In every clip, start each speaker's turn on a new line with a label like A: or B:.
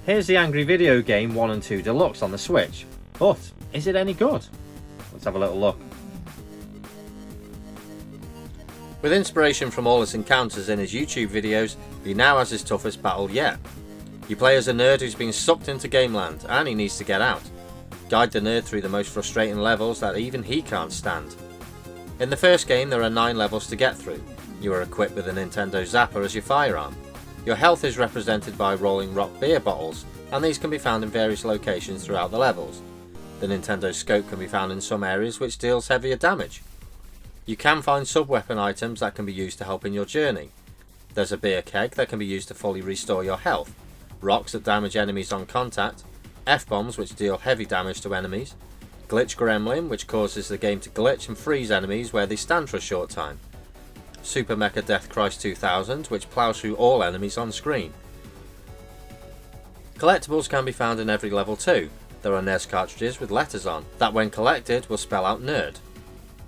A: Here's the Angry Video Game 1 and 2 Deluxe on the Switch, but is it any good? Let's have a little look. With inspiration from all his encounters in his YouTube videos, he now has his toughest battle yet. You play as a nerd who's been sucked into Gameland and he needs to get out. Guide the nerd through the most frustrating levels that even he can't stand. In the first game there are 9 levels to get through. You are equipped with a Nintendo Zapper as your firearm. Your health is represented by Rolling Rock beer bottles, and these can be found in various locations throughout the levels. The Nintendo Scope can be found in some areas which deals heavier damage. You can find sub-weapon items that can be used to help in your journey. There's a beer keg that can be used to fully restore your health, rocks that damage enemies on contact, F-bombs which deal heavy damage to enemies, Glitch Gremlin which causes the game to glitch and freeze enemies where they stand for a short time, Super Mecha Death Christ 2000 which plows through all enemies on screen. Collectibles can be found in every level too. There are NES cartridges with letters on, that when collected will spell out nerd,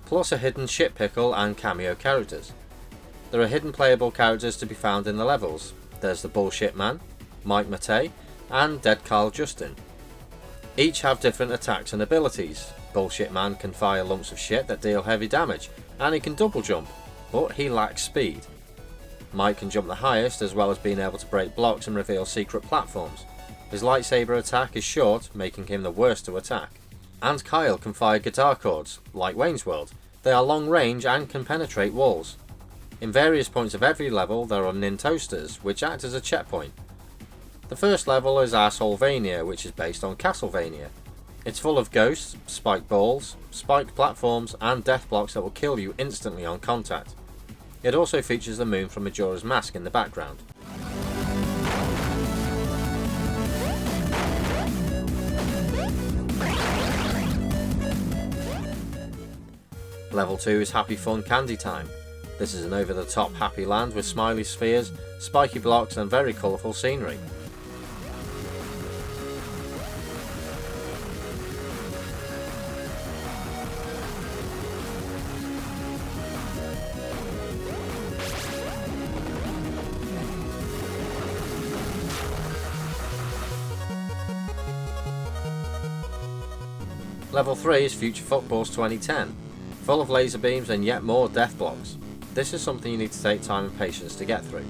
A: plus a hidden shit pickle and cameo characters. There are hidden playable characters to be found in the levels. There's the Bullshit Man, Mike Matei, and Dead Carl Justin. Each have different attacks and abilities. Bullshit Man can fire lumps of shit that deal heavy damage, and he can double jump, but he lacks speed. Mike can jump the highest as well as being able to break blocks and reveal secret platforms. His lightsaber attack is short, making him the worst to attack. And Kyle can fire guitar chords, like Wayne's World. They are long range and can penetrate walls. In various points of every level there are Nin Toasters, which act as a checkpoint. The first level is Assholevania, which is based on Castlevania. It's full of ghosts, spiked balls, spiked platforms and death blocks that will kill you instantly on contact. It also features the moon from Majora's Mask in the background. Level 2 is Happy Fun Candy Time. This is an over-the-top happy land with smiley spheres, spiky blocks and very colourful scenery. Level 3 is Future Footballs 2010, full of laser beams and yet more death blocks. This is something you need to take time and patience to get through.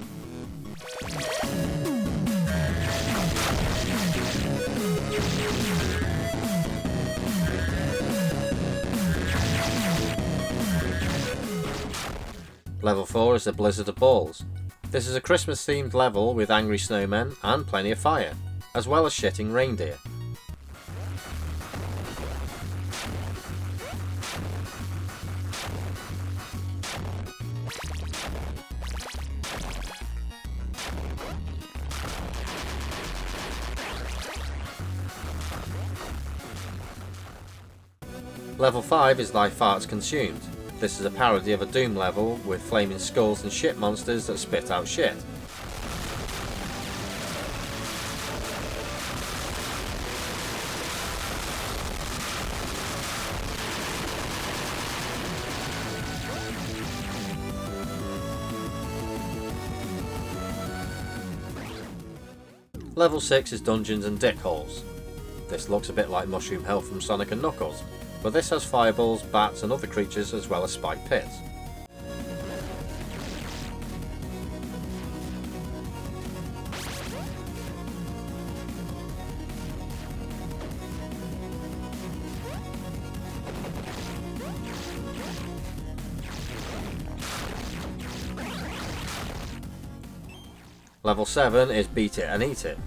A: Level 4 is the Blizzard of Balls. This is a Christmas themed level with angry snowmen and plenty of fire, as well as shitting reindeer. Level 5 is Thy Farts Consumed. This is a parody of a Doom level with flaming skulls and shit monsters that spit out shit. Level 6 is Dungeons and Dick Holes. This looks a bit like Mushroom Hill from Sonic and Knuckles, but this has fireballs, bats and other creatures as well as spiked pits. Level 7 is Beat It and Eat It,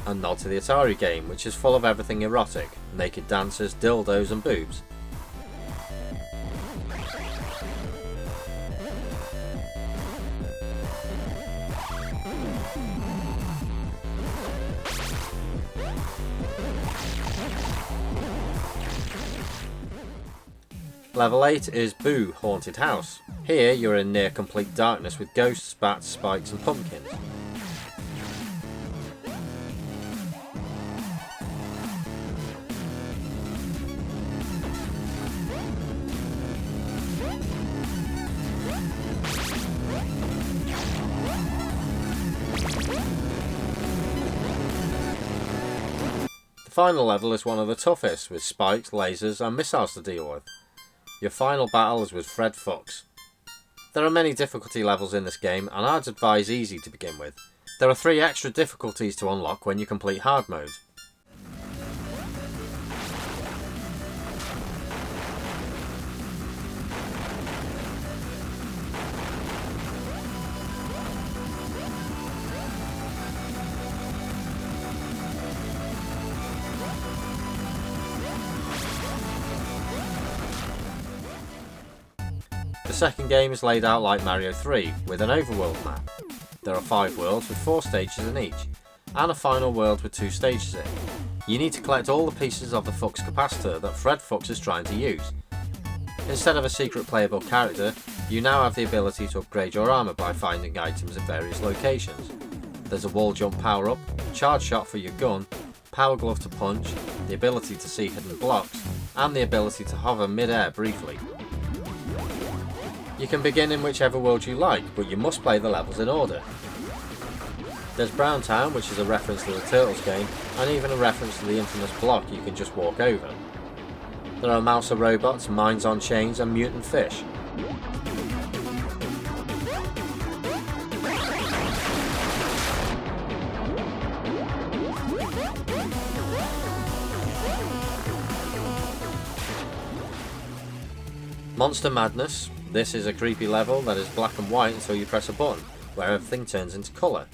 A: a nod to the Atari game, which is full of everything erotic, naked dancers, dildos and boobs. Level 8 is Boo Haunted House. Here you're in near complete darkness with ghosts, bats, spikes and pumpkins. final level is one of the toughest, with spikes, lasers and missiles to deal with. Your final battle is with Fred Fox. There are many difficulty levels in this game, and I'd advise easy to begin with. There are 3 extra difficulties to unlock when you complete hard mode. The second game is laid out like Mario 3, with an overworld map. There are 5 worlds with 4 stages in each, and a final world with 2 stages in. You need to collect all the pieces of the Fux capacitor that Fred Fox is trying to use. Instead of a secret playable character, you now have the ability to upgrade your armour by finding items at various locations. There's a wall jump power up, charge shot for your gun, power glove to punch, the ability to see hidden blocks, and the ability to hover mid-air briefly. You can begin in whichever world you like, but you must play the levels in order. There's Brown Town, which is a reference to the Turtles game, and even a reference to the infamous block you can just walk over. There are Mouser robots, mines on chains, and mutant fish. Monster Madness. This is a creepy level that is black and white until you press a button, where everything turns into colour.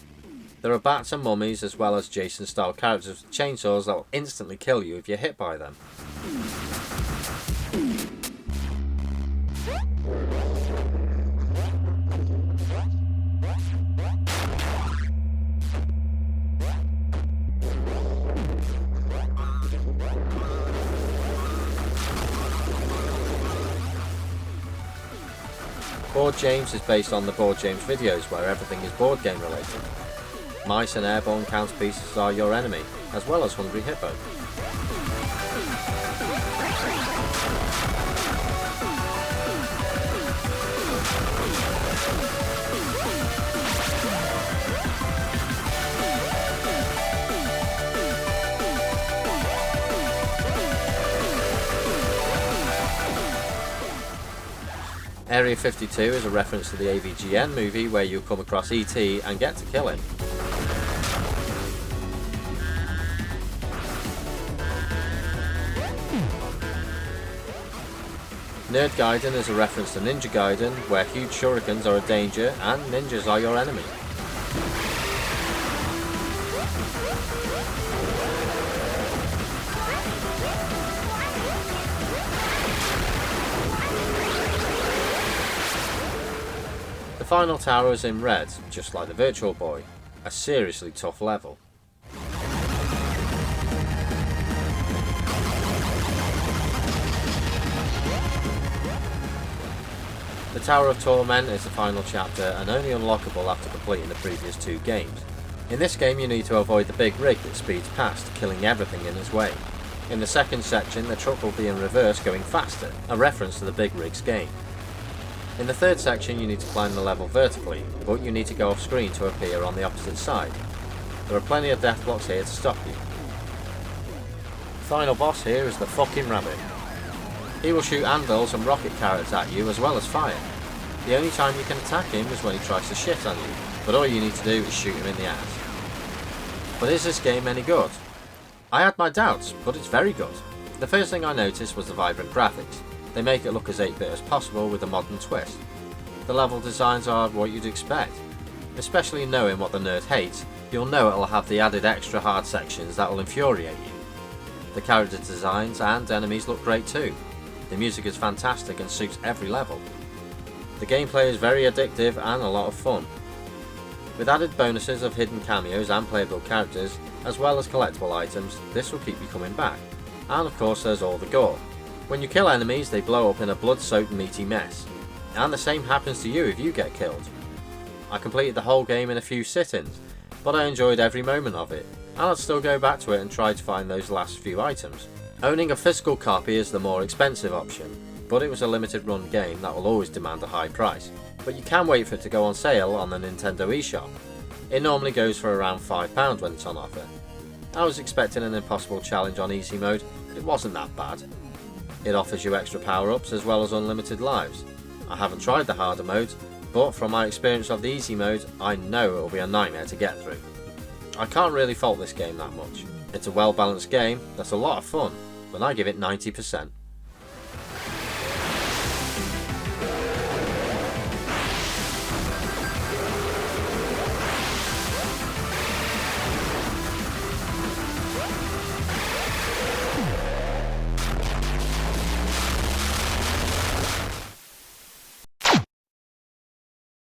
A: There are bats and mummies, as well as Jason-style characters with chainsaws that will instantly kill you if you're hit by them. Board James is based on the Board James videos, where everything is board game related. Mice and airborne counterpieces are your enemy, as well as Hungry Hippo. Area 52 is a reference to the AVGN movie where you come across E.T. and get to kill him. Nerd Gaiden is a reference to Ninja Gaiden, where huge shurikens are a danger and ninjas are your enemy. The final tower is in red, just like the Virtual Boy. A seriously tough level. The Tower of Torment is the final chapter and only unlockable after completing the previous 2 games. In this game you need to avoid the big rig that speeds past, killing everything in its way. In the second section the truck will be in reverse going faster, a reference to the big rigs game. In the third section you need to climb the level vertically, but you need to go off screen to appear on the opposite side. There are plenty of death blocks here to stop you. The final boss here is the fucking rabbit. He will shoot anvils and rocket carrots at you as well as fire. The only time you can attack him is when he tries to shit on you, but all you need to do is shoot him in the ass. But is this game any good? I had my doubts, but it's very good. The first thing I noticed was the vibrant graphics. They make it look as 8-bit as possible with a modern twist. The level designs are what you'd expect. Especially knowing what the nerd hates, you'll know it'll have the added extra hard sections that will infuriate you. The character designs and enemies look great too. The music is fantastic and suits every level. The gameplay is very addictive and a lot of fun. With added bonuses of hidden cameos and playable characters, as well as collectible items, this will keep you coming back. And of course there's all the gore. When you kill enemies, they blow up in a blood-soaked meaty mess. And the same happens to you if you get killed. I completed the whole game in a few sit-ins, but I enjoyed every moment of it, and I'd still go back to it and try to find those last few items. Owning a physical copy is the more expensive option, but it was a limited run game that will always demand a high price. But you can wait for it to go on sale on the Nintendo eShop. It normally goes for around £5 when it's on offer. I was expecting an impossible challenge on easy mode, but it wasn't that bad. It offers you extra power-ups as well as unlimited lives. I haven't tried the harder modes, but from my experience of the easy mode, I know it will be a nightmare to get through. I can't really fault this game that much. It's a well balanced game that's a lot of fun, but I give it 90%.